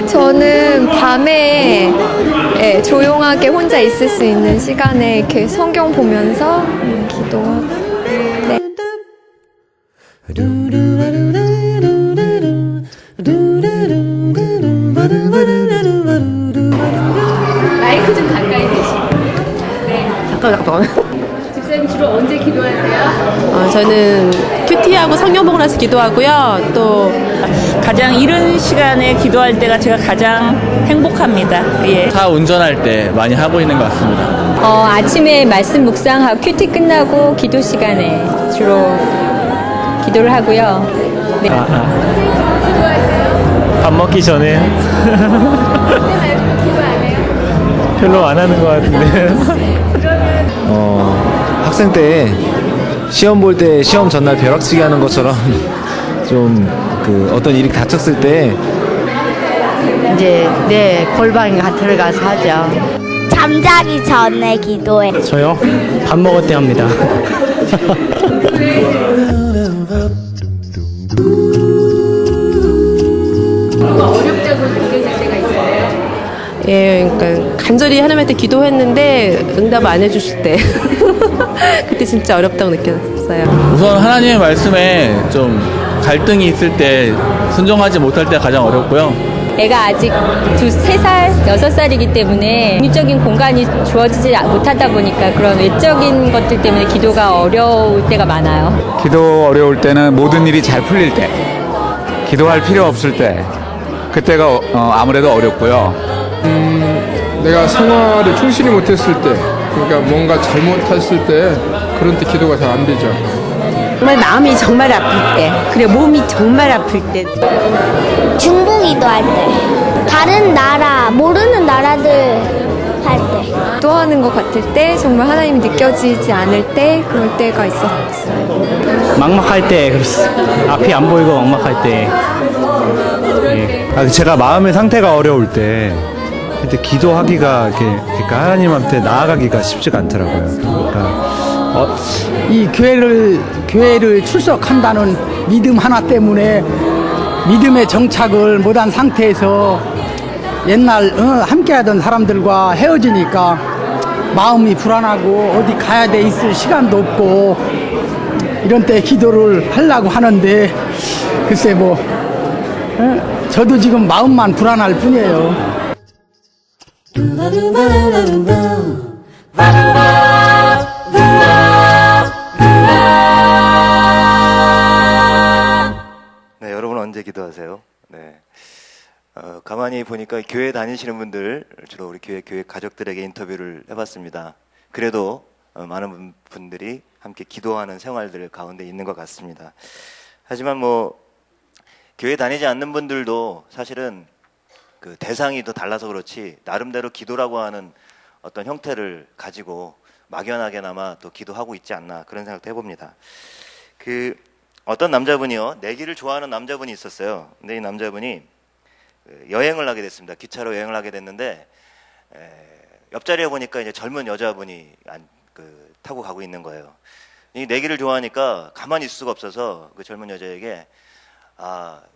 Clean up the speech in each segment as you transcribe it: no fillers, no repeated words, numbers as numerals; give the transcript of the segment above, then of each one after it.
저는 밤에 조용하게 혼자 있을 수 있는 시간에 이렇게 성경 보면서 기도하고. 네. 마이크 좀 가까이 대시고. 네. 잠깐. 집사님 주로 언제 기도하세요? 저는 큐티하고 성경 보고 나서 기도하고요. 또 가장 이른 시간에 기도할 때가 제가 가장 행복합니다. 예. 차 운전할 때 많이 하고 있는 것 같습니다. 아침에 말씀 묵상하고 큐티 끝나고 기도 시간에 주로 기도를 하고요. 네. 밥 먹기 전에 별로 안 하는 것 같은데. 학생 때 시험 볼 때 시험 전날 벼락치기 하는 것처럼 좀 어떤 일이 닥쳤을 때 이제 골방 들어가서 하죠. 잠자기 전에 기도해. 저요? 밥 먹을 때 합니다. 어렵다고 느껴질 때가 있어요? 예, 그러니까 간절히 하나님한테 기도했는데 응답 안 해주실 때 그때 진짜 어렵다고 느꼈어요. 우선 하나님의 말씀에 좀 갈등이 있을 때 순종하지 못할 때 가장 어렵고요. 애가 아직 3살, 6살이기 때문에 인위적인 공간이 주어지지 못하다 보니까 그런 외적인 것들 때문에 기도가 어려울 때가 많아요. 기도 어려울 때는 모든 일이 잘 풀릴 때, 기도할 필요 없을 때, 그때가 아무래도 어렵고요. 내가 생활에 충실히 못했을 때, 그러니까 뭔가 잘못했을 때 그런 때 기도가 잘 안 되죠. 정말 마음이 정말 아플 때, 그래 몸이 정말 아플 때. 중보 기도할 때. 다른 나라, 모르는 나라들 할 때. 기도하는 것 같을 때, 정말 하나님이 느껴지지 않을 때, 그럴 때가 있었어요. 막막할 때, 앞이 안 보이고 막막할 때. 예. 제가 마음의 상태가 어려울 때 그때 기도하기가 그러니까 하나님한테 나아가기가 쉽지가 않더라고요. 그러니까 이 교회를 출석한다는 믿음 하나 때문에 믿음의 정착을 못한 상태에서 옛날 함께하던 사람들과 헤어지니까 마음이 불안하고 어디 가야 돼 있을 시간도 없고 이런 때 기도를 하려고 하는데 글쎄 저도 지금 마음만 불안할 뿐이에요. 네, 여러분 언제 기도하세요? 네. 가만히 보니까 교회 다니시는 분들, 주로 우리 교회 가족들에게 인터뷰를 해봤습니다. 그래도 많은 분들이 함께 기도하는 생활들 가운데 있는 것 같습니다. 하지만 교회 다니지 않는 분들도 사실은 그 대상이 더 달라서 그렇지 나름대로 기도라고 하는 어떤 형태를 가지고 막연하게나마 또 기도하고 있지 않나 그런 생각도 해봅니다. 어떤 남자분이요, 내기를 좋아하는 남자분이 있었어요. 근데 이 남자분이 여행을 하게 됐습니다. 기차로 여행을 하게 됐는데 옆자리에 보니까 이제 젊은 여자분이 타고 가고 있는 거예요. 이 내기를 좋아하니까 가만히 있을 수가 없어서 그 젊은 여자에게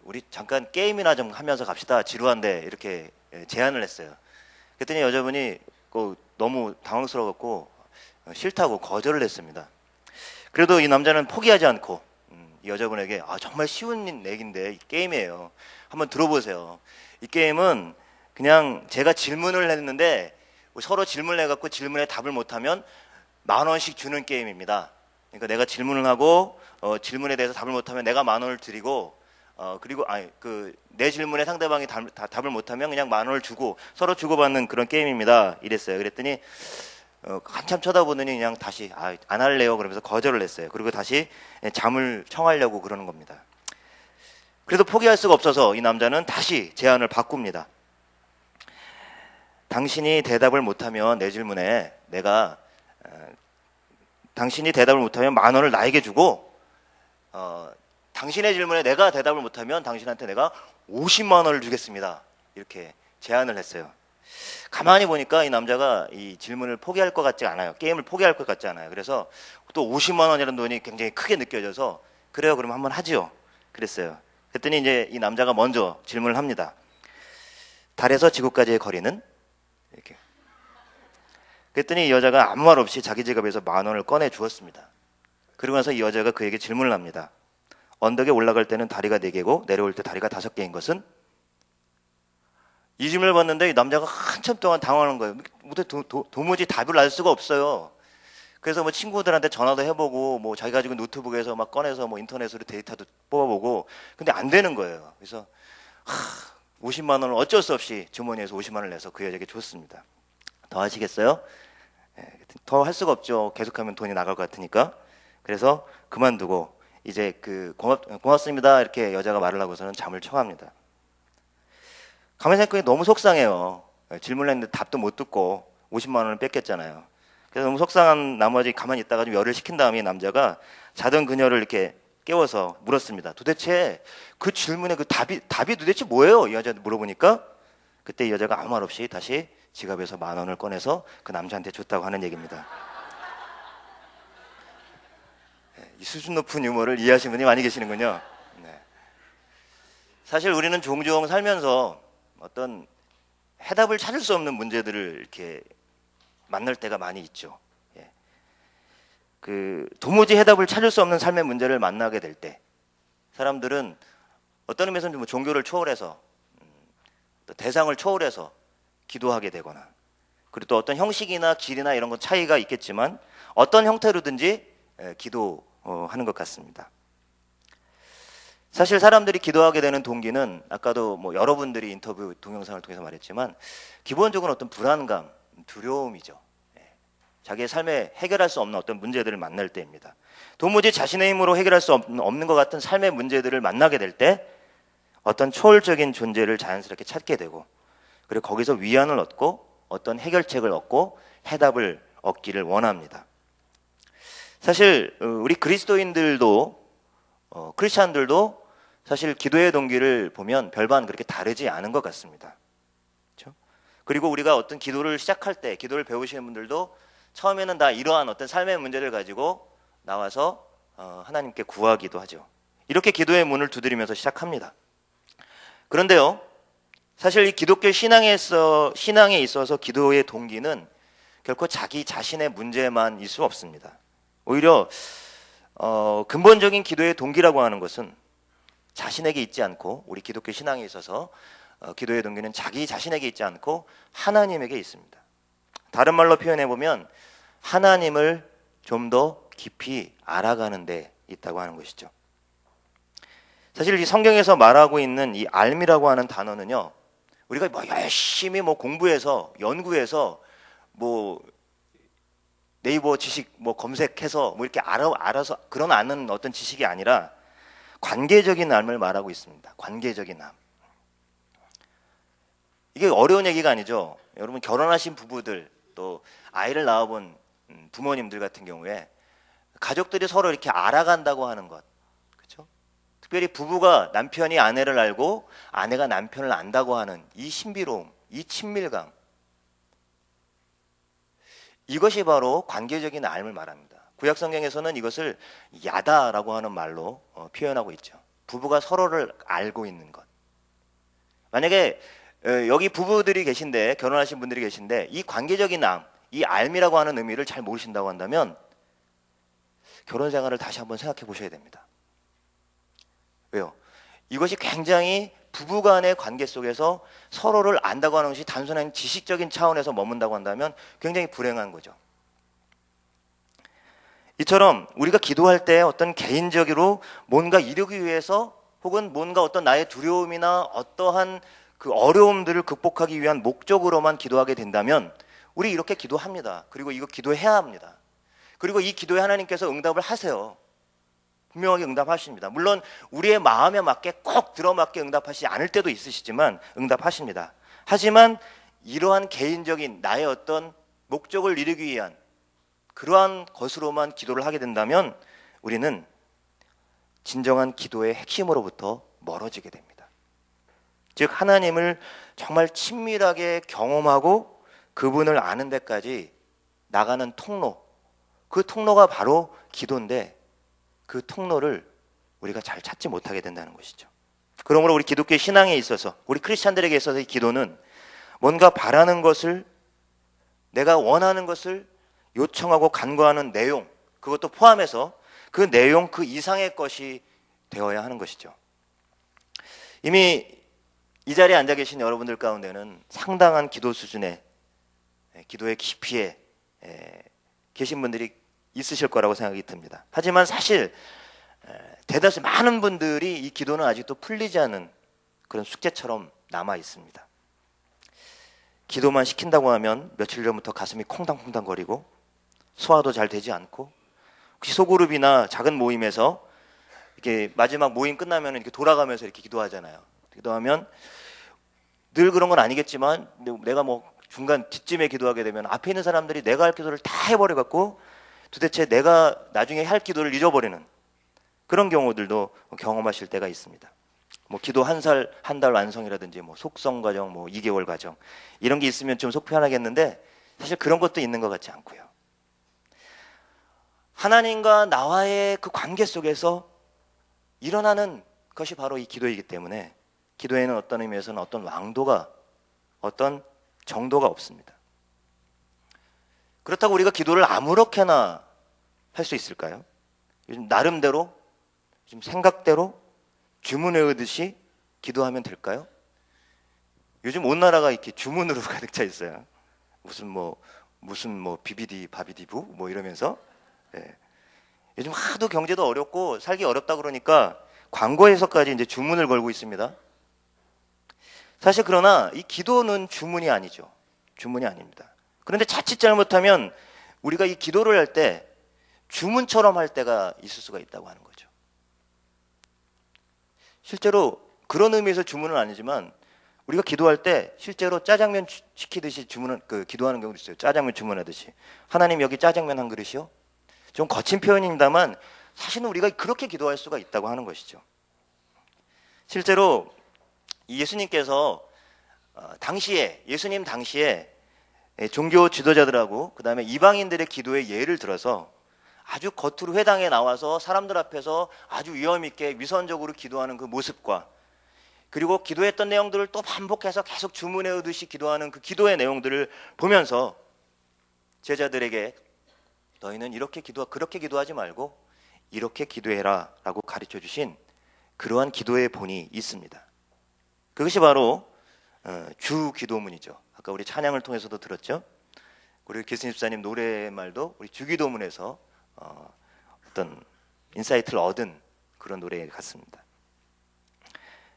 우리 잠깐 게임이나 좀 하면서 갑시다. 지루한데 이렇게 제안을 했어요. 그랬더니 여자분이 너무 당황스러웠고 싫다고 거절을 했습니다. 그래도 이 남자는 포기하지 않고 이 여자분에게 정말 쉬운 내기인데 게임이에요. 한번 들어보세요. 이 게임은 그냥 제가 질문을 했는데 서로 질문을 해갖고 질문에 답을 못하면 10,000원씩 주는 게임입니다. 그러니까 내가 질문을 하고 질문에 대해서 답을 못하면 내가 10,000원을 드리고 그리고 내 질문에 상대방이 답을 못하면 그냥 10,000원을 주고 서로 주고받는 그런 게임입니다. 이랬어요. 그랬더니 한참 쳐다보더니 그냥 다시 안 할래요 그러면서 거절을 했어요. 그리고 다시 잠을 청하려고 그러는 겁니다. 그래도 포기할 수가 없어서 이 남자는 다시 제안을 바꿉니다. 당신이 대답을 못하면 내 질문에 당신이 대답을 못하면 10,000원을 나에게 주고 당신의 질문에 내가 대답을 못하면 당신한테 내가 50만 원을 주겠습니다. 이렇게 제안을 했어요. 가만히 보니까 이 남자가 이 질문을 포기할 것 같지 않아요. 게임을 포기할 것 같지 않아요. 그래서 또 50만 원이라는 돈이 굉장히 크게 느껴져서 그래요, 그럼 한번 하지요. 그랬어요. 그랬더니 이제 이 남자가 먼저 질문을 합니다. 달에서 지구까지의 거리는? 이렇게. 그랬더니 이 여자가 아무 말 없이 자기 지갑에서 10,000원을 꺼내 주었습니다. 그러고 나서 이 여자가 그에게 질문을 합니다. 언덕에 올라갈 때는 다리가 4개고 내려올 때 다리가 5개인 것은? 이 질문을 받는데 이 남자가 한참 동안 당황하는 거예요. 도무지 답을 알 수가 없어요. 그래서 뭐 친구들한테 전화도 해보고 뭐 자기가 가지고 노트북에서 막 꺼내서 뭐 인터넷으로 데이터도 뽑아보고 근데 안 되는 거예요. 그래서 50만 원을 어쩔 수 없이 주머니에서 50만 원을 내서 그 여자에게 줬습니다. 더 하시겠어요? 더 할 수가 없죠. 계속하면 돈이 나갈 것 같으니까. 그래서 그만두고 이제 고맙습니다 이렇게 여자가 말을 하고서는 잠을 청합니다. 가만히 생각하니 너무 속상해요. 질문을 했는데 답도 못 듣고 50만 원을 뺏겼잖아요. 그래서 너무 속상한 나머지 가만히 있다가 좀 열을 식힌 다음에 남자가 자던 그녀를 이렇게 깨워서 물었습니다. 도대체 그 질문에 그 답이 도대체 뭐예요? 이 여자한테 물어보니까 그때 이 여자가 아무 말 없이 다시 지갑에서 10,000원을 꺼내서 그 남자한테 줬다고 하는 얘기입니다. 이 수준 높은 유머를 이해하시는 분이 많이 계시는군요. 네. 사실 우리는 종종 살면서 어떤 해답을 찾을 수 없는 문제들을 이렇게 만날 때가 많이 있죠. 예. 도무지 해답을 찾을 수 없는 삶의 문제를 만나게 될 때 사람들은 어떤 의미에서는 좀 종교를 초월해서 또 대상을 초월해서 기도하게 되거나 그리고 또 어떤 형식이나 길이나 이런 건 차이가 있겠지만 어떤 형태로든지 기도하는 것 같습니다. 사실 사람들이 기도하게 되는 동기는 아까도 뭐 여러분들이 인터뷰 동영상을 통해서 말했지만 기본적으로 어떤 불안감, 두려움이죠. 자기의 삶에 해결할 수 없는 어떤 문제들을 만날 때입니다. 도무지 자신의 힘으로 해결할 수 없는 것 같은 삶의 문제들을 만나게 될 때 어떤 초월적인 존재를 자연스럽게 찾게 되고 그리고 거기서 위안을 얻고 어떤 해결책을 얻고 해답을 얻기를 원합니다. 사실 우리 그리스도인들도 크리스찬들도 사실 기도의 동기를 보면 별반 그렇게 다르지 않은 것 같습니다. 그렇죠? 그리고 우리가 어떤 기도를 시작할 때 기도를 배우시는 분들도 처음에는 다 이러한 어떤 삶의 문제를 가지고 나와서 하나님께 구하기도 하죠. 이렇게 기도의 문을 두드리면서 시작합니다. 그런데요, 사실 이 기독교 신앙에 있어서 기도의 동기는 결코 자기 자신의 문제만일 수 없습니다. 오히려 근본적인 기도의 동기라고 하는 것은 자신에게 있지 않고 우리 기독교 신앙에 있어서 기도의 동기는 자기 자신에게 있지 않고 하나님에게 있습니다. 다른 말로 표현해 보면 하나님을 좀 더 깊이 알아가는 데 있다고 하는 것이죠. 사실 이 성경에서 말하고 있는 이 알미라고 하는 단어는요, 우리가 뭐 열심히 뭐 공부해서 연구해서 뭐 네이버 지식 뭐 검색해서 뭐 이렇게 알아서 그런 아는 어떤 지식이 아니라 관계적인 암을 말하고 있습니다. 관계적인 암. 이게 어려운 얘기가 아니죠. 여러분 결혼하신 부부들 또 아이를 낳아본 부모님들 같은 경우에 가족들이 서로 이렇게 알아간다고 하는 것, 그렇죠? 특별히 부부가 남편이 아내를 알고 아내가 남편을 안다고 하는 이 신비로움, 이 친밀감, 이것이 바로 관계적인 알을 말합니다. 구약 성경에서는 이것을 야다라고 하는 말로 표현하고 있죠. 부부가 서로를 알고 있는 것. 만약에 여기 부부들이 계신데, 결혼하신 분들이 계신데 이 관계적인 암, 이 알미라고 하는 의미를 잘 모르신다고 한다면 결혼 생활을 다시 한번 생각해 보셔야 됩니다. 왜요? 이것이 굉장히 부부간의 관계 속에서 서로를 안다고 하는 것이 단순한 지식적인 차원에서 머문다고 한다면 굉장히 불행한 거죠. 이처럼 우리가 기도할 때 어떤 개인적으로 뭔가 이루기 위해서 혹은 뭔가 어떤 나의 두려움이나 어떠한 그 어려움들을 극복하기 위한 목적으로만 기도하게 된다면 우리 이렇게 기도합니다. 그리고 이거 기도해야 합니다. 그리고 이 기도에 하나님께서 응답을 하세요. 분명하게 응답하십니다. 물론 우리의 마음에 맞게 꼭 들어맞게 응답하시지 않을 때도 있으시지만 응답하십니다. 하지만 이러한 개인적인 나의 어떤 목적을 이루기 위한 그러한 것으로만 기도를 하게 된다면 우리는 진정한 기도의 핵심으로부터 멀어지게 됩니다. 즉 하나님을 정말 친밀하게 경험하고 그분을 아는 데까지 나가는 통로, 그 통로가 바로 기도인데 그 통로를 우리가 잘 찾지 못하게 된다는 것이죠. 그러므로 우리 기독교의 신앙에 있어서, 우리 크리스찬들에게 있어서 이 기도는 뭔가 바라는 것을, 내가 원하는 것을 요청하고 간구하는 내용, 그것도 포함해서 그 내용 그 이상의 것이 되어야 하는 것이죠. 이미 이 자리에 앉아 계신 여러분들 가운데는 상당한 기도 수준의, 기도의 깊이에 계신 분들이 있으실 거라고 생각이 듭니다. 하지만 사실 대다수 많은 분들이 이 기도는 아직도 풀리지 않은 그런 숙제처럼 남아 있습니다. 기도만 시킨다고 하면 며칠 전부터 가슴이 콩당콩당거리고 소화도 잘 되지 않고, 혹시 소그룹이나 작은 모임에서 이렇게 마지막 모임 끝나면 이렇게 돌아가면서 이렇게 기도하잖아요. 기도하면 늘 그런 건 아니겠지만 내가 뭐 중간 뒷쯤에 기도하게 되면 앞에 있는 사람들이 내가 할 기도를 다 해버려갖고 도대체 내가 나중에 할 기도를 잊어버리는 그런 경우들도 경험하실 때가 있습니다. 뭐 기도 한 달 완성이라든지 뭐 속성 과정, 뭐 2개월 과정 이런 게 있으면 좀 속 편하겠는데 사실 그런 것도 있는 것 같지 않고요. 하나님과 나와의 그 관계 속에서 일어나는 것이 바로 이 기도이기 때문에 기도에는 어떤 의미에서는 어떤 왕도가, 어떤 정도가 없습니다. 그렇다고 우리가 기도를 아무렇게나 할 수 있을까요? 요즘 나름대로, 요즘 생각대로 주문 외우듯이 기도하면 될까요? 요즘 온 나라가 이렇게 주문으로 가득 차 있어요. 무슨 뭐 비비디 바비디부 뭐 이러면서. 요즘 하도 경제도 어렵고 살기 어렵다 그러니까 광고에서까지 이제 주문을 걸고 있습니다. 사실 그러나 이 기도는 주문이 아니죠. 주문이 아닙니다. 그런데 자칫 잘못하면 우리가 이 기도를 할 때 주문처럼 할 때가 있을 수가 있다고 하는 거죠. 실제로 그런 의미에서 주문은 아니지만 우리가 기도할 때 실제로 짜장면 시키듯이 기도하는 경우도 있어요. 짜장면 주문하듯이. 하나님 여기 짜장면 한 그릇이요? 좀 거친 표현입니다만 사실은 우리가 그렇게 기도할 수가 있다고 하는 것이죠. 실제로 예수님께서 예수님 당시에 종교 지도자들하고 그 다음에 이방인들의 기도의 예를 들어서 아주 겉으로 회당에 나와서 사람들 앞에서 아주 위험 있게 위선적으로 기도하는 그 모습과, 그리고 기도했던 내용들을 또 반복해서 계속 주문해오듯이 기도하는 그 기도의 내용들을 보면서 제자들에게 너희는 그렇게 기도하지 말고 이렇게 기도해라 라고 가르쳐 주신 그러한 기도의 본이 있습니다. 그것이 바로 주 기도문이죠. 아까 우리 찬양을 통해서도 들었죠. 우리 기수님 집사님 노래말도 우리 주기도문에서 어떤 인사이트를 얻은 그런 노래 같습니다.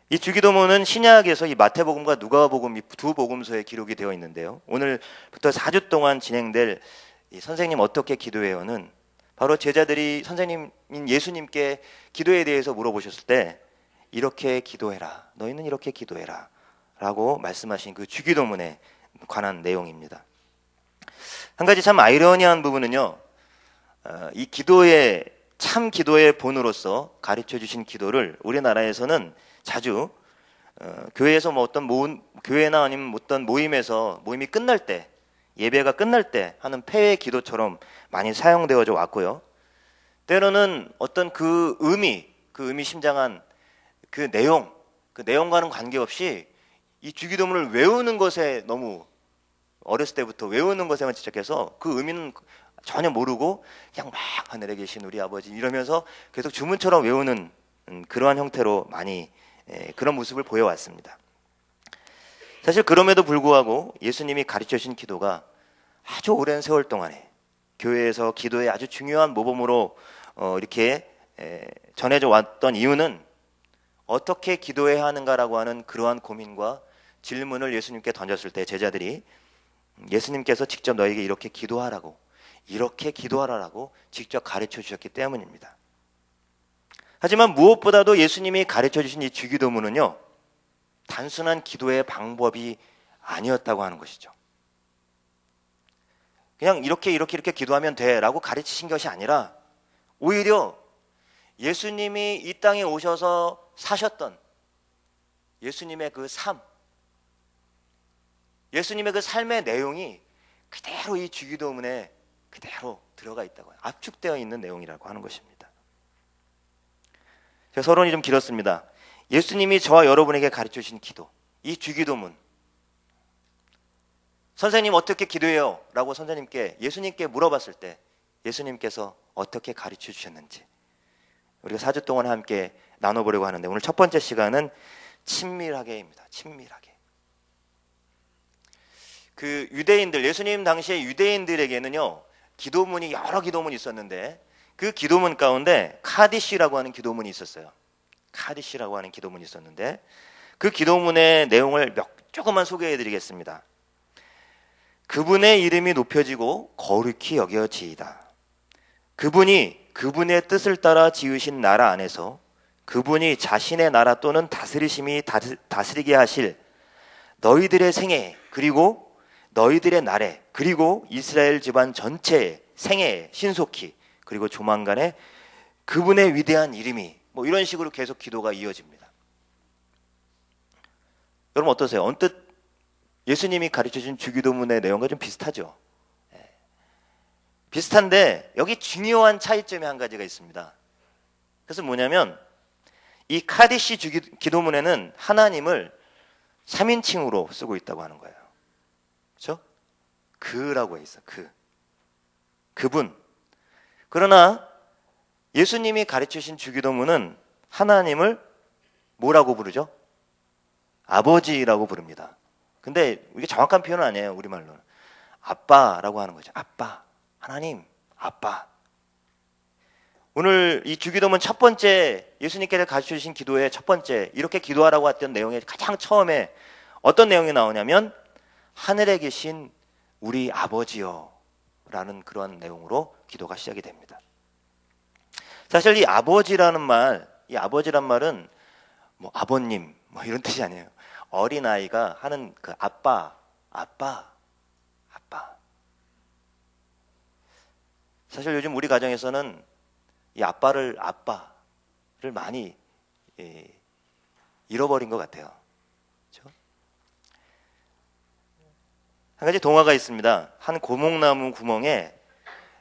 이 주기도문은 신약에서 이 마태복음과 누가복음 이 두 복음서에 기록이 되어 있는데요. 오늘부터 4주 동안 진행될 이 선생님 어떻게 기도해요는 바로 제자들이 선생님인 예수님께 기도에 대해서 물어보셨을 때 이렇게 기도해라, 너희는 이렇게 기도해라 라고 말씀하신 그 주기도문에 관한 내용입니다. 한 가지 참 아이러니한 부분은요, 이 참 기도의 본으로서 가르쳐 주신 기도를 우리나라에서는 자주 교회에서 교회나 아니면 어떤 모임이 끝날 때, 예배가 끝날 때 하는 폐회 기도처럼 많이 사용되어져 왔고요. 때로는 어떤 그 의미심장한 그 내용과는 관계없이 이 주기도문을 외우는 것에 너무 어렸을 때부터 외우는 것에만 집착해서 그 의미는 전혀 모르고 그냥 막 하늘에 계신 우리 아버지 이러면서 계속 주문처럼 외우는 그러한 형태로 많이 그런 모습을 보여왔습니다. 사실 그럼에도 불구하고 예수님이 가르쳐 주신 기도가 아주 오랜 세월 동안에 교회에서 기도의 아주 중요한 모범으로 이렇게 전해져 왔던 이유는 어떻게 기도해야 하는가라고 하는 그러한 고민과 질문을 예수님께 던졌을 때 제자들이 예수님께서 직접 너에게 이렇게 기도하라라고 직접 가르쳐 주셨기 때문입니다. 하지만 무엇보다도 예수님이 가르쳐 주신 이 주기도문은요, 단순한 기도의 방법이 아니었다고 하는 것이죠. 그냥 이렇게 기도하면 돼라고 가르치신 것이 아니라 오히려 예수님이 이 땅에 오셔서 사셨던 예수님의 그 삶, 예수님의 그 삶의 내용이 그대로 이 주기도문에 그대로 들어가 있다고, 압축되어 있는 내용이라고 하는 것입니다. 제가 서론이 좀 길었습니다. 예수님이 저와 여러분에게 가르쳐 주신 기도, 이 주기도문. 선생님 어떻게 기도해요? 라고 선생님께, 예수님께 물어봤을 때 예수님께서 어떻게 가르쳐 주셨는지 우리가 4주 동안 함께 나눠보려고 하는데, 오늘 첫 번째 시간은 친밀하게입니다. 친밀하게. 그 유대인들, 예수님 당시에 유대인들에게는요, 기도문이 여러 기도문이 있었는데 그 기도문 가운데 카디시라고 하는 기도문이 있었어요. 카디시라고 하는 기도문이 있었는데 그 기도문의 내용을 조금만 소개해 드리겠습니다. 그분의 이름이 높여지고 거룩히 여겨지이다. 그분이 그분의 뜻을 따라 지으신 나라 안에서 그분이 자신의 나라 또는 다스리심이 다스리게 하실 너희들의 생애, 그리고 너희들의 날에, 그리고 이스라엘 집안 전체의 생애에 신속히, 그리고 조만간에 그분의 위대한 이름이, 뭐 이런 식으로 계속 기도가 이어집니다. 여러분 어떠세요? 언뜻 예수님이 가르쳐준 주기도문의 내용과 좀 비슷하죠? 비슷한데 여기 중요한 차이점이 한 가지가 있습니다. 그래서 뭐냐면 이 카디시 기도문에는 하나님을 3인칭으로 쓰고 있다고 하는 거예요. 그렇죠? 그라고 해 있어. 그분. 그러나 예수님이 가르치신 주기도문은 하나님을 뭐라고 부르죠? 아버지라고 부릅니다. 근데 이게 정확한 표현은 아니에요. 우리말로는 아빠라고 하는 거죠. 아빠. 하나님, 아빠. 오늘 이 주기도문 첫 번째, 예수님께서 가르쳐주신 기도의 첫 번째, 이렇게 기도하라고 했던 내용의 가장 처음에 어떤 내용이 나오냐면 하늘에 계신 우리 아버지요 라는 그런 내용으로 기도가 시작이 됩니다. 사실 이 아버지라는 말, 이 아버지란 말은 뭐 아버님 뭐 이런 뜻이 아니에요. 어린아이가 하는 그 아빠. 사실 요즘 우리 가정에서는 이 아빠를 많이 잃어버린 것 같아요. 그렇죠? 한 가지 동화가 있습니다. 한 고목나무 구멍에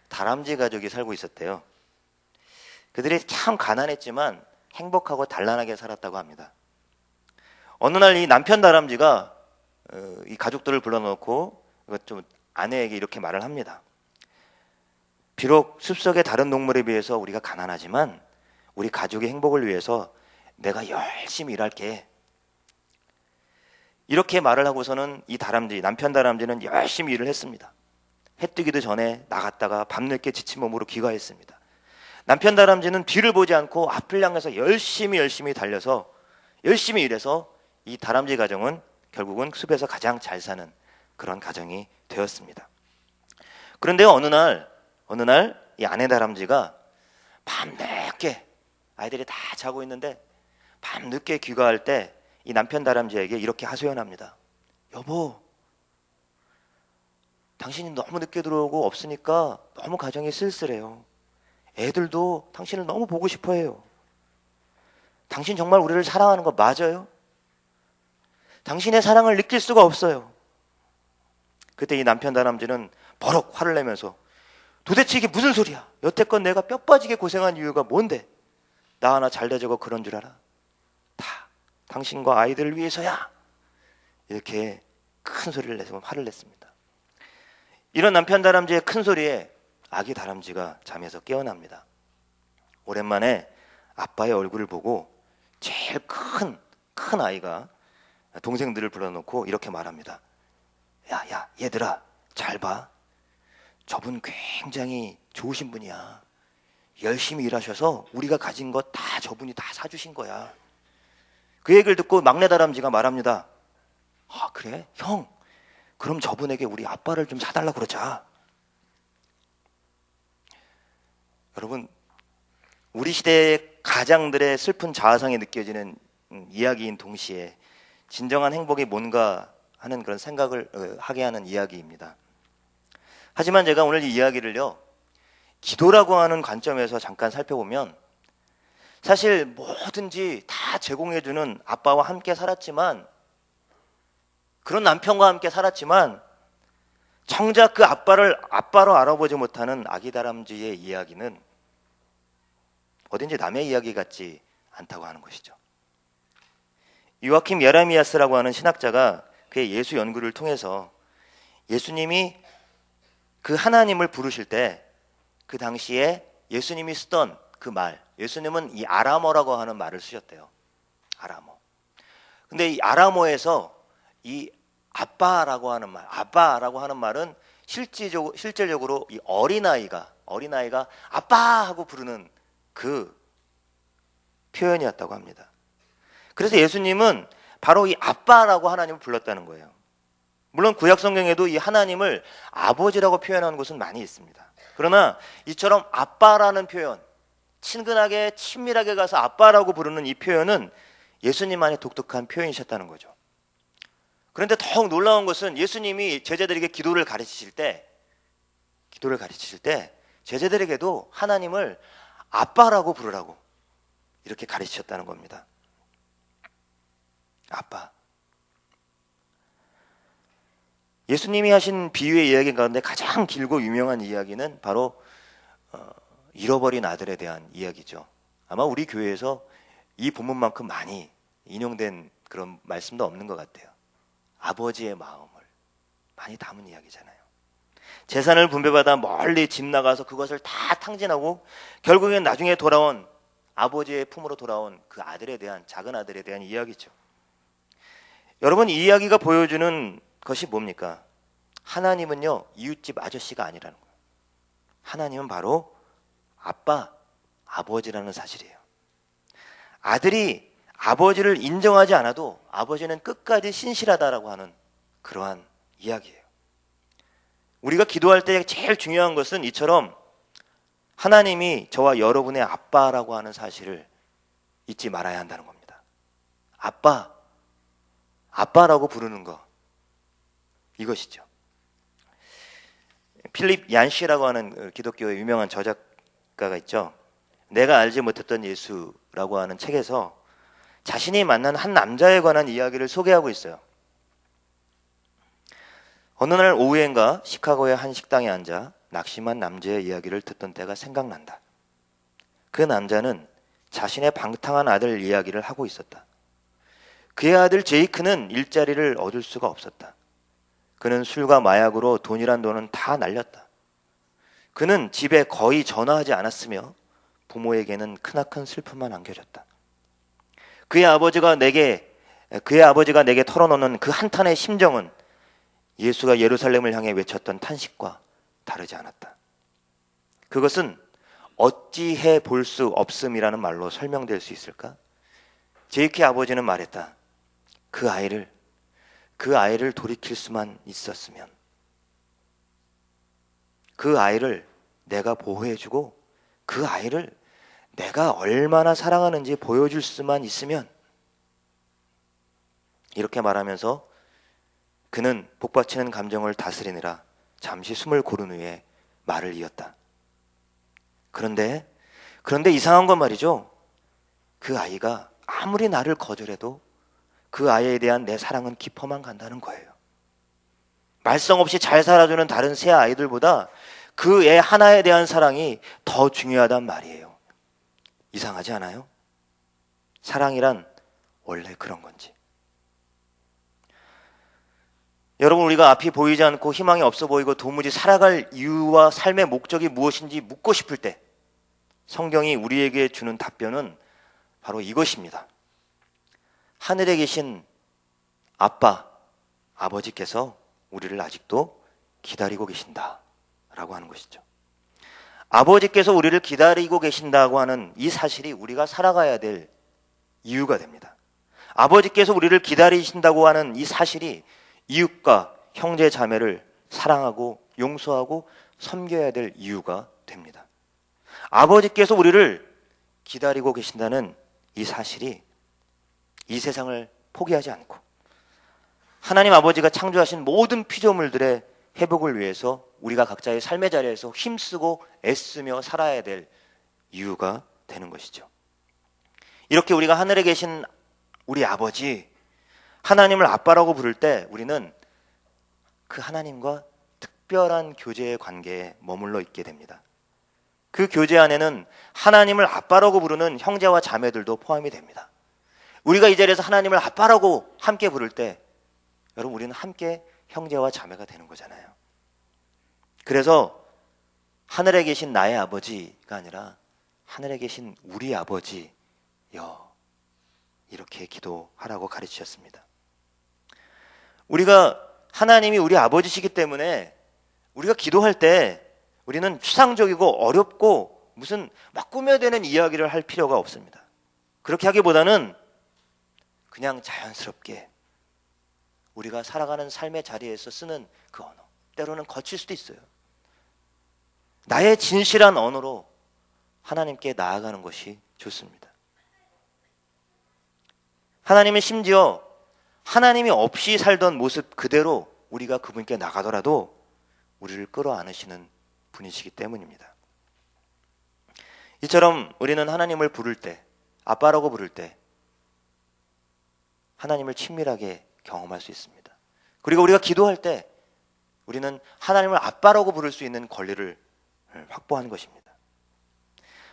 다람쥐 가족이 살고 있었대요. 그들이 참 가난했지만 행복하고 단란하게 살았다고 합니다. 어느 날 이 남편 다람쥐가 이 가족들을 불러놓고 좀 아내에게 이렇게 말을 합니다. 비록 숲속의 다른 동물에 비해서 우리가 가난하지만 우리 가족의 행복을 위해서 내가 열심히 일할게. 이렇게 말을 하고서는 이 다람쥐, 남편 다람쥐는 열심히 일을 했습니다. 해 뜨기도 전에 나갔다가 밤늦게 지친 몸으로 귀가했습니다. 남편 다람쥐는 뒤를 보지 않고 앞을 향해서 열심히 달려서 열심히 일해서 이 다람쥐 가정은 결국은 숲에서 가장 잘 사는 그런 가정이 되었습니다. 그런데 어느 날 이 아내 다람쥐가 밤늦게 아이들이 다 자고 있는데 밤늦게 귀가할 때 이 남편 다람쥐에게 이렇게 하소연합니다. 여보, 당신이 너무 늦게 들어오고 없으니까 너무 가정이 쓸쓸해요. 애들도 당신을 너무 보고 싶어해요. 당신 정말 우리를 사랑하는 거 맞아요? 당신의 사랑을 느낄 수가 없어요. 그때 이 남편 다람쥐는 버럭 화를 내면서 도대체 이게 무슨 소리야? 여태껏 내가 뼈 빠지게 고생한 이유가 뭔데? 나 하나 잘 되자고 그런 줄 알아? 다 당신과 아이들을 위해서야. 이렇게 큰 소리를 내서 화를 냈습니다. 이런 남편 다람쥐의 큰 소리에 아기 다람쥐가 잠에서 깨어납니다. 오랜만에 아빠의 얼굴을 보고 제일 큰 아이가 동생들을 불러놓고 이렇게 말합니다. 야, 얘들아, 잘 봐. 저분 굉장히 좋으신 분이야. 열심히 일하셔서 우리가 가진 거 다 저분이 다 사주신 거야. 그 얘기를 듣고 막내 다람쥐가 말합니다. 아, 그래? 형, 그럼 저분에게 우리 아빠를 좀 사달라고 그러자. 여러분, 우리 시대의 가장들의 슬픈 자아상이 느껴지는 이야기인 동시에 진정한 행복이 뭔가 하는 그런 생각을 하게 하는 이야기입니다. 하지만 제가 오늘 이 이야기를요, 기도라고 하는 관점에서 잠깐 살펴보면 사실 뭐든지 다 제공해주는 아빠와 함께 살았지만, 그런 남편과 함께 살았지만 정작 그 아빠를 아빠로 알아보지 못하는 아기 다람쥐의 이야기는 어딘지 남의 이야기 같지 않다고 하는 것이죠. 요아킴 예레미야스라고 하는 신학자가 그의 예수 연구를 통해서 예수님이 그 하나님을 부르실 때 그 당시에 예수님이 쓰던 그 말, 예수님은 이 아람어라고 하는 말을 쓰셨대요. 아람어. 근데 이 아람어에서 이 아빠라고 하는 말, 아빠라고 하는 말은 실질적으로 이 어린아이가 아빠 하고 부르는 그 표현이었다고 합니다. 그래서 예수님은 바로 이 아빠라고 하나님을 불렀다는 거예요. 물론 구약 성경에도 이 하나님을 아버지라고 표현하는 곳은 많이 있습니다. 그러나 이처럼 아빠라는 표현, 친근하게 친밀하게 가서 아빠라고 부르는 이 표현은 예수님만의 독특한 표현이셨다는 거죠. 그런데 더욱 놀라운 것은 예수님이 제자들에게 기도를 가르치실 때 제자들에게도 하나님을 아빠라고 부르라고 이렇게 가르치셨다는 겁니다. 아빠. 예수님이 하신 비유의 이야기 가운데 가장 길고 유명한 이야기는 바로 잃어버린 아들에 대한 이야기죠. 아마 우리 교회에서 이 본문만큼 많이 인용된 그런 말씀도 없는 것 같아요. 아버지의 마음을 많이 담은 이야기잖아요. 재산을 분배받아 멀리 집 나가서 그것을 다 탕진하고 결국엔 나중에 돌아온 아버지의 품으로 돌아온 그 아들에 대한, 작은 아들에 대한 이야기죠. 여러분, 이 이야기가 보여주는 것이 뭡니까? 하나님은요, 이웃집 아저씨가 아니라는 거예요. 하나님은 바로 아빠, 아버지라는 사실이에요. 아들이 아버지를 인정하지 않아도 아버지는 끝까지 신실하다라고 하는 그러한 이야기예요. 우리가 기도할 때 제일 중요한 것은 이처럼 하나님이 저와 여러분의 아빠라고 하는 사실을 잊지 말아야 한다는 겁니다. 아빠, 아빠라고 부르는 거, 이것이죠. 필립 얀시라고 하는 기독교의 유명한 저작가가 있죠. 내가 알지 못했던 예수라고 하는 책에서 자신이 만난 한 남자에 관한 이야기를 소개하고 있어요. 어느 날 오후엔가 시카고의 한 식당에 앉아 낙심한 남자의 이야기를 듣던 때가 생각난다. 그 남자는 자신의 방탕한 아들 이야기를 하고 있었다. 그의 아들 제이크는 일자리를 얻을 수가 없었다. 그는 술과 마약으로 돈이란 돈은 다 날렸다. 그는 집에 거의 전화하지 않았으며 부모에게는 크나큰 슬픔만 안겨줬다. 그의 아버지가 내게 털어놓는 그 한탄의 심정은 예수가 예루살렘을 향해 외쳤던 탄식과 다르지 않았다. 그것은 어찌해 볼 수 없음이라는 말로 설명될 수 있을까? 제이크의 아버지는 말했다. 그 아이를 돌이킬 수만 있었으면, 그 아이를 내가 보호해주고 그 아이를 내가 얼마나 사랑하는지 보여줄 수만 있으면, 이렇게 말하면서 그는 복받치는 감정을 다스리느라 잠시 숨을 고른 후에 말을 이었다. 그런데 이상한 건 말이죠. 그 아이가 아무리 나를 거절해도 그 아이에 대한 내 사랑은 깊어만 간다는 거예요. 말썽 없이 잘 살아주는 다른 새 아이들보다 그 애 하나에 대한 사랑이 더 중요하단 말이에요. 이상하지 않아요? 사랑이란 원래 그런 건지. 여러분, 우리가 앞이 보이지 않고 희망이 없어 보이고 도무지 살아갈 이유와 삶의 목적이 무엇인지 묻고 싶을 때 성경이 우리에게 주는 답변은 바로 이것입니다. 하늘에 계신 아빠, 아버지께서 우리를 아직도 기다리고 계신다라고 하는 것이죠. 아버지께서 우리를 기다리고 계신다고 하는 이 사실이 우리가 살아가야 될 이유가 됩니다. 아버지께서 우리를 기다리신다고 하는 이 사실이 이웃과 형제 자매를 사랑하고 용서하고 섬겨야 될 이유가 됩니다. 아버지께서 우리를 기다리고 계신다는 이 사실이 이 세상을 포기하지 않고 하나님 아버지가 창조하신 모든 피조물들의 회복을 위해서 우리가 각자의 삶의 자리에서 힘쓰고 애쓰며 살아야 될 이유가 되는 것이죠. 이렇게 우리가 하늘에 계신 우리 아버지, 하나님을 아빠라고 부를 때 우리는 그 하나님과 특별한 교제의 관계에 머물러 있게 됩니다. 그 교제 안에는 하나님을 아빠라고 부르는 형제와 자매들도 포함이 됩니다. 우리가 이 자리에서 하나님을 아빠라고 함께 부를 때 여러분 우리는 함께 형제와 자매가 되는 거잖아요. 그래서 하늘에 계신 나의 아버지가 아니라 하늘에 계신 우리 아버지여 이렇게 기도하라고 가르치셨습니다. 우리가 하나님이 우리 아버지시기 때문에 우리가 기도할 때 우리는 추상적이고 어렵고 무슨 막 꾸며대는 이야기를 할 필요가 없습니다. 그렇게 하기보다는 그냥 자연스럽게 우리가 살아가는 삶의 자리에서 쓰는 그 언어, 때로는 거칠 수도 있어요. 나의 진실한 언어로 하나님께 나아가는 것이 좋습니다. 하나님은 심지어 하나님이 없이 살던 모습 그대로 우리가 그분께 나가더라도 우리를 끌어안으시는 분이시기 때문입니다. 이처럼 우리는 하나님을 부를 때, 아빠라고 부를 때 하나님을 친밀하게 경험할 수 있습니다. 그리고 우리가 기도할 때 우리는 하나님을 아빠라고 부를 수 있는 권리를 확보하는 것입니다.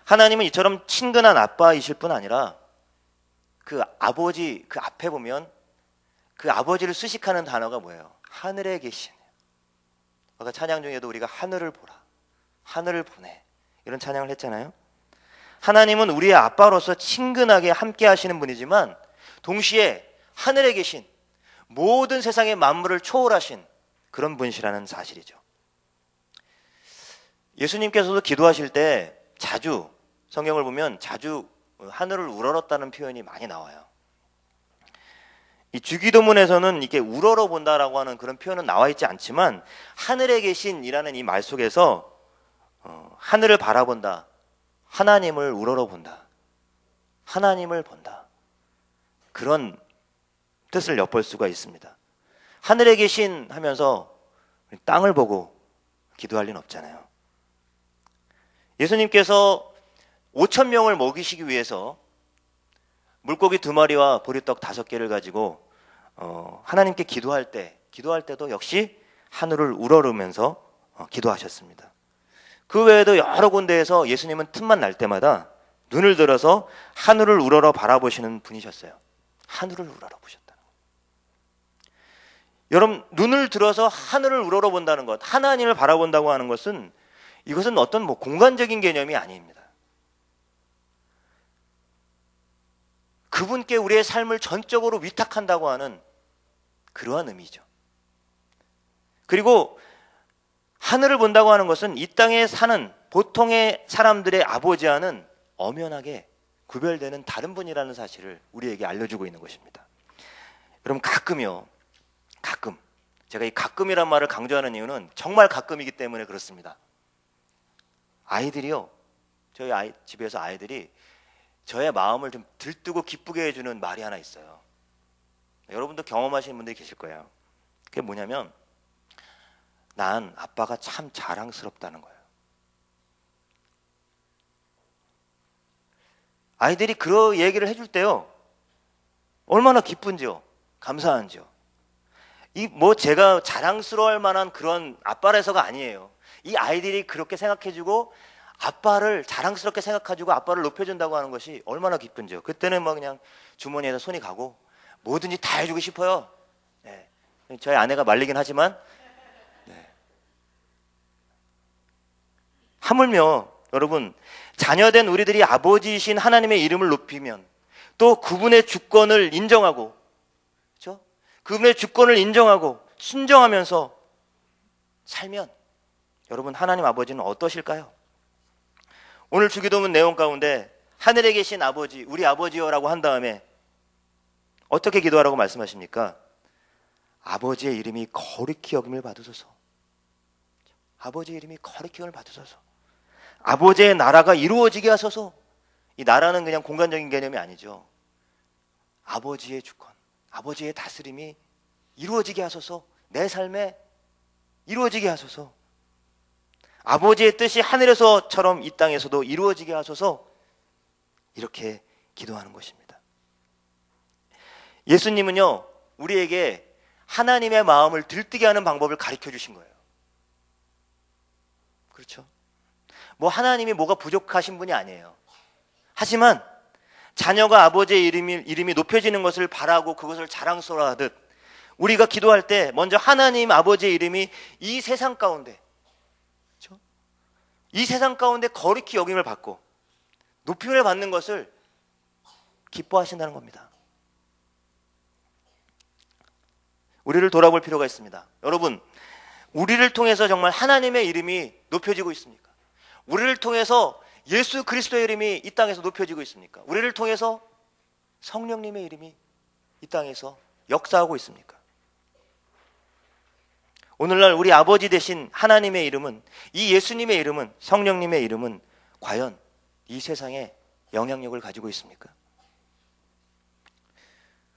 하나님은 이처럼 친근한 아빠이실 뿐 아니라 그 아버지 그 앞에 보면 그 아버지를 수식하는 단어가 뭐예요? 하늘에 계신. 아까 찬양 중에도 우리가 하늘을 보라, 하늘을 보내 이런 찬양을 했잖아요. 하나님은 우리의 아빠로서 친근하게 함께 하시는 분이지만 동시에 하늘에 계신 모든 세상의 만물을 초월하신 그런 분이시라는 사실이죠. 예수님께서도 기도하실 때 자주 성경을 보면 자주 하늘을 우러렀다는 표현이 많이 나와요. 이 주기도문에서는 이게 우러러 본다라고 하는 그런 표현은 나와 있지 않지만 하늘에 계신이라는 이 말 속에서 하늘을 바라본다, 하나님을 우러러 본다, 하나님을 본다 그런 뜻을 엿볼 수가 있습니다. 하늘에 계신 하면서 땅을 보고 기도할 리는 없잖아요. 예수님께서 5,000명을 먹이시기 위해서 물고기 2마리와 보리떡 5개를 가지고 하나님께 기도할 때도 역시 하늘을 우러르면서 기도하셨습니다. 그 외에도 여러 군데에서 예수님은 틈만 날 때마다 눈을 들어서 하늘을 우러러 바라보시는 분이셨어요. 하늘을 우러러 보셨다는 거예요. 여러분, 눈을 들어서 하늘을 우러러 본다는 것, 하나님을 바라본다고 하는 것은 이것은 어떤 공간적인 개념이 아닙니다. 그분께 우리의 삶을 전적으로 위탁한다고 하는 그러한 의미죠. 그리고 하늘을 본다고 하는 것은 이 땅에 사는 보통의 사람들의 아버지와는 엄연하게 구별되는 다른 분이라는 사실을 우리에게 알려주고 있는 것입니다. 여러분, 가끔 제가 이 가끔이란 말을 강조하는 이유는 정말 가끔이기 때문에 그렇습니다. 아이들이요, 저희 집에서 아이들이 저의 마음을 좀 들뜨고 기쁘게 해주는 말이 하나 있어요. 여러분도 경험하시는 분들이 계실 거예요. 그게 뭐냐면 난 아빠가 참 자랑스럽다는 거예요. 아이들이 그런 얘기를 해줄 때요, 얼마나 기쁜지요, 감사한지요. 제가 자랑스러워할 만한 그런 아빠라서가 아니에요. 이 아이들이 그렇게 생각해주고 아빠를 자랑스럽게 생각해주고 아빠를 높여준다고 하는 것이 얼마나 기쁜지요. 그때는 그냥 주머니에서 손이 가고 뭐든지 다 해주고 싶어요. 네. 저희 아내가 말리긴 하지만 네. 하물며 여러분, 자녀된 우리들이 아버지이신 하나님의 이름을 높이면 또 그분의 주권을 인정하고, 그렇죠? 그분의 주권을 인정하고 순종하면서 살면 여러분, 하나님 아버지는 어떠실까요? 오늘 주기도문 내용 가운데 하늘에 계신 아버지, 우리 아버지여라고 한 다음에 어떻게 기도하라고 말씀하십니까? 아버지의 이름이 거룩히 여김을 받으소서. 아버지의 이름이 거룩히 여김을 받으소서. 아버지의 나라가 이루어지게 하소서. 이 나라는 그냥 공간적인 개념이 아니죠. 아버지의 주권, 아버지의 다스림이 이루어지게 하소서. 내 삶에 이루어지게 하소서. 아버지의 뜻이 하늘에서처럼 이 땅에서도 이루어지게 하소서. 이렇게 기도하는 것입니다. 예수님은요, 우리에게 하나님의 마음을 들뜨게 하는 방법을 가르쳐 주신 거예요. 그렇죠? 하나님이 뭐가 부족하신 분이 아니에요. 하지만 자녀가 아버지의 이름이 높여지는 것을 바라고 그것을 자랑스러워하듯 우리가 기도할 때 먼저 하나님 아버지의 이름이 이 세상 가운데, 그렇죠? 이 세상 가운데 거룩히 여김을 받고 높임을 받는 것을 기뻐하신다는 겁니다. 우리를 돌아볼 필요가 있습니다. 여러분, 우리를 통해서 정말 하나님의 이름이 높여지고 있습니까? 우리를 통해서 예수 그리스도의 이름이 이 땅에서 높여지고 있습니까? 우리를 통해서 성령님의 이름이 이 땅에서 역사하고 있습니까? 오늘날 우리 아버지 되신 하나님의 이름은, 이 예수님의 이름은, 성령님의 이름은 과연 이 세상에 영향력을 가지고 있습니까?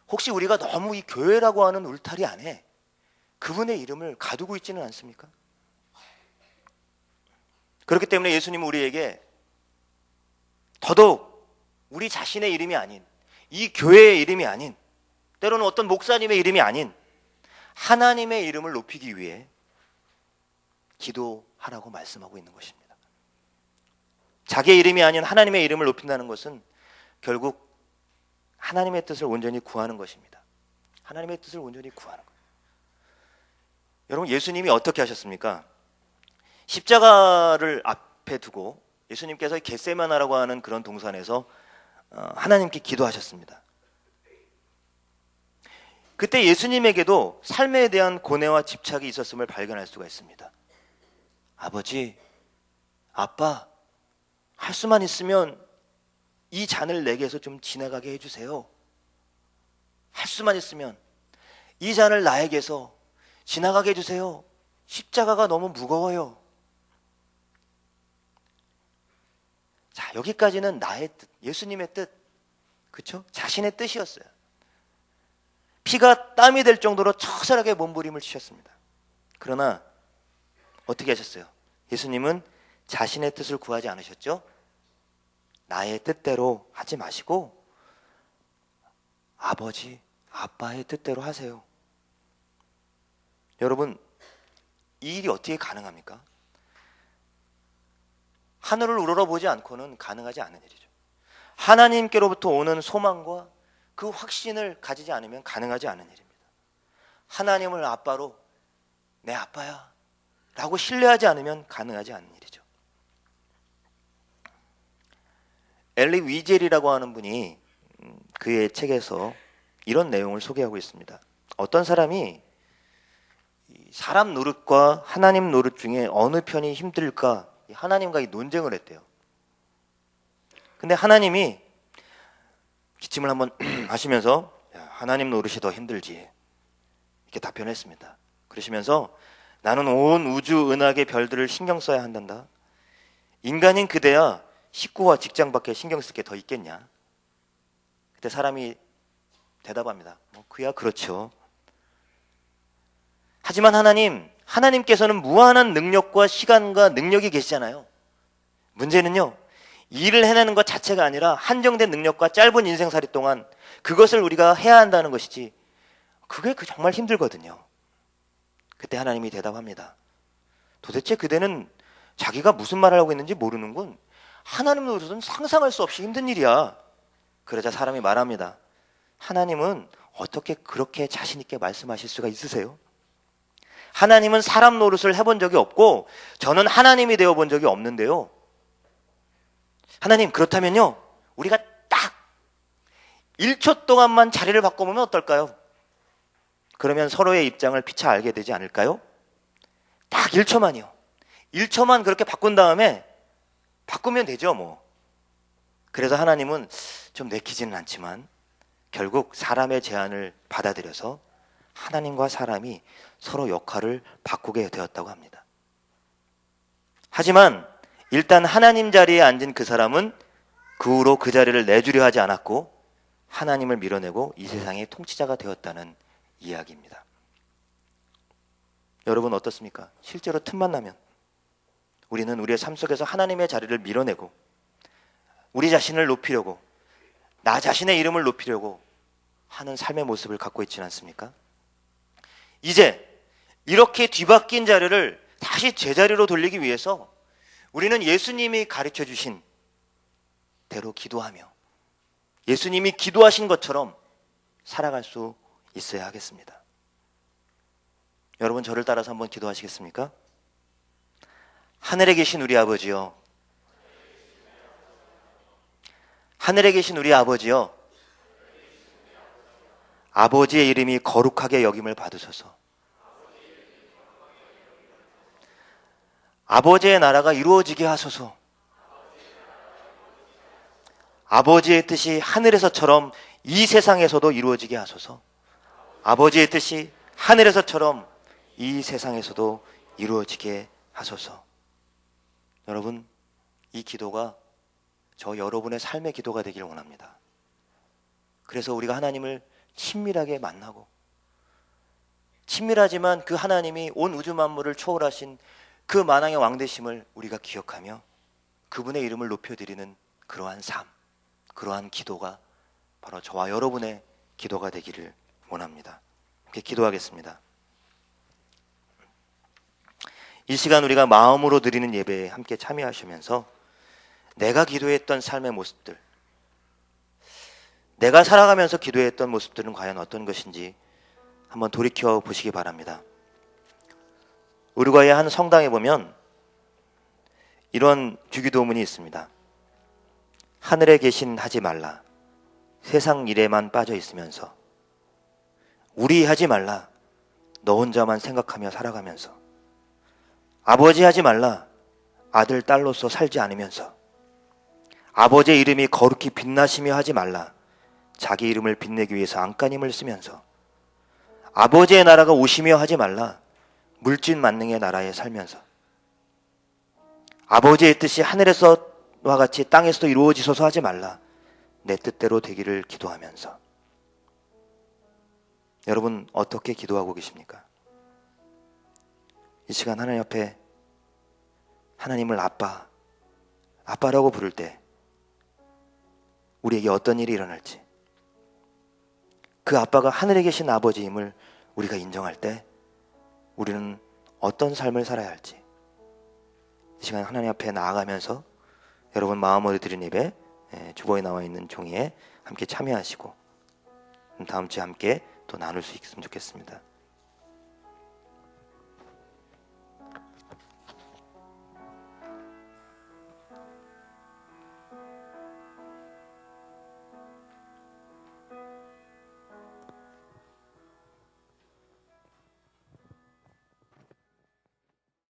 혹시 우리가 너무 이 교회라고 하는 울타리 안에 그분의 이름을 가두고 있지는 않습니까? 그렇기 때문에 예수님은 우리에게 더더욱 우리 자신의 이름이 아닌, 이 교회의 이름이 아닌, 때로는 어떤 목사님의 이름이 아닌 하나님의 이름을 높이기 위해 기도하라고 말씀하고 있는 것입니다. 자기의 이름이 아닌 하나님의 이름을 높인다는 것은 결국 하나님의 뜻을 온전히 구하는 것입니다. 하나님의 뜻을 온전히 구하는 거예요. 여러분, 예수님이 어떻게 하셨습니까? 십자가를 앞에 두고 예수님께서 겟세마나라고 하는 그런 동산에서 하나님께 기도하셨습니다. 그때 예수님에게도 삶에 대한 고뇌와 집착이 있었음을 발견할 수가 있습니다. 아버지, 아빠, 할 수만 있으면 이 잔을 내게서 좀 지나가게 해주세요. 할 수만 있으면 이 잔을 나에게서 지나가게 해주세요. 십자가가 너무 무거워요. 자, 여기까지는 나의 뜻, 예수님의 뜻, 그렇죠? 자신의 뜻이었어요. 피가 땀이 될 정도로 처절하게 몸부림을 치셨습니다. 그러나 어떻게 하셨어요? 예수님은 자신의 뜻을 구하지 않으셨죠? 나의 뜻대로 하지 마시고 아버지, 아빠의 뜻대로 하세요. 여러분, 이 일이 어떻게 가능합니까? 하늘을 우러러보지 않고는 가능하지 않은 일이죠. 하나님께로부터 오는 소망과 그 확신을 가지지 않으면 가능하지 않은 일입니다. 하나님을 아빠로 내 아빠야 라고 신뢰하지 않으면 가능하지 않은 일이죠. 엘리 위젤이라고 하는 분이 그의 책에서 이런 내용을 소개하고 있습니다. 어떤 사람이 사람 노릇과 하나님 노릇 중에 어느 편이 힘들까 하나님과 논쟁을 했대요. 근데 하나님이 기침을 한번 하시면서 하나님 노릇이 더 힘들지 이렇게 답변했습니다. 그러시면서 나는 온 우주 은하계 별들을 신경 써야 한단다. 인간인 그대야 식구와 직장밖에 신경 쓸 게 더 있겠냐. 그때 사람이 대답합니다. 그야 그렇죠. 하지만 하나님께서는 무한한 능력과 시간과 능력이 계시잖아요. 문제는요, 일을 해내는 것 자체가 아니라 한정된 능력과 짧은 인생살이 동안 그것을 우리가 해야 한다는 것이지, 그게 정말 힘들거든요. 그때 하나님이 대답합니다. 도대체 그대는 자기가 무슨 말을 하고 있는지 모르는군. 하나님으로서는 상상할 수 없이 힘든 일이야. 그러자 사람이 말합니다. 하나님은 어떻게 그렇게 자신 있게 말씀하실 수가 있으세요? 하나님은 사람 노릇을 해본 적이 없고 저는 하나님이 되어본 적이 없는데요. 하나님, 그렇다면요, 우리가 딱 1초 동안만 자리를 바꿔보면 어떨까요? 그러면 서로의 입장을 피차 알게 되지 않을까요? 딱 1초만이요. 1초만 그렇게 바꾼 다음에 바꾸면 되죠, 뭐. 그래서 하나님은 좀 내키지는 않지만 결국 사람의 제안을 받아들여서 하나님과 사람이 서로 역할을 바꾸게 되었다고 합니다. 하지만 일단 하나님 자리에 앉은 그 사람은 그 후로 그 자리를 내주려 하지 않았고 하나님을 밀어내고 이 세상의 통치자가 되었다는 이야기입니다. 여러분 어떻습니까? 실제로 틈만 나면 우리는 우리의 삶 속에서 하나님의 자리를 밀어내고 우리 자신을 높이려고, 나 자신의 이름을 높이려고 하는 삶의 모습을 갖고 있지는 않습니까? 이제 이렇게 뒤바뀐 자리를 다시 제자리로 돌리기 위해서 우리는 예수님이 가르쳐 주신 대로 기도하며 예수님이 기도하신 것처럼 살아갈 수 있어야 하겠습니다. 여러분 저를 따라서 한번 기도하시겠습니까? 하늘에 계신 우리 아버지요. 하늘에 계신 우리 아버지요. 아버지의 이름이 거룩하게 여김을 받으소서. 아버지의 나라가 이루어지게 하소서. 아버지의 뜻이 하늘에서처럼 이 세상에서도 이루어지게 하소서. 아버지의 뜻이 하늘에서처럼 이 세상에서도 이루어지게 하소서. 여러분, 이 기도가 저 여러분의 삶의 기도가 되길 원합니다. 그래서 우리가 하나님을 친밀하게 만나고, 친밀하지만 그 하나님이 온 우주 만물을 초월하신 그 만왕의 왕되심을 우리가 기억하며 그분의 이름을 높여드리는 그러한 삶, 그러한 기도가 바로 저와 여러분의 기도가 되기를 원합니다. 함께 기도하겠습니다. 이 시간 우리가 마음으로 드리는 예배에 함께 참여하시면서 내가 기도했던 삶의 모습들, 내가 살아가면서 기도했던 모습들은 과연 어떤 것인지 한번 돌이켜 보시기 바랍니다. 우루과이의 한 성당에 보면 이런 주기도문이 있습니다. 하늘에 계신 하지 말라. 세상 일에만 빠져 있으면서. 우리 하지 말라. 너 혼자만 생각하며 살아가면서. 아버지 하지 말라. 아들 딸로서 살지 않으면서. 아버지의 이름이 거룩히 빛나시며 하지 말라. 자기 이름을 빛내기 위해서 안간힘을 쓰면서. 아버지의 나라가 오시며 하지 말라. 물진 만능의 나라에 살면서. 아버지의 뜻이 하늘에서와 같이 땅에서도 이루어지소서 하지 말라. 내 뜻대로 되기를 기도하면서. 여러분 어떻게 기도하고 계십니까? 이 시간 하나님 앞에 하나님을 아빠라고 부를 때 우리에게 어떤 일이 일어날지, 그 아빠가 하늘에 계신 아버지임을 우리가 인정할 때 우리는 어떤 삶을 살아야 할지, 이 시간 하나님 앞에 나아가면서 여러분 마음으로 드린 예배 주보에 나와 있는 종이에 함께 참여하시고 다음 주에 함께 또 나눌 수 있으면 좋겠습니다.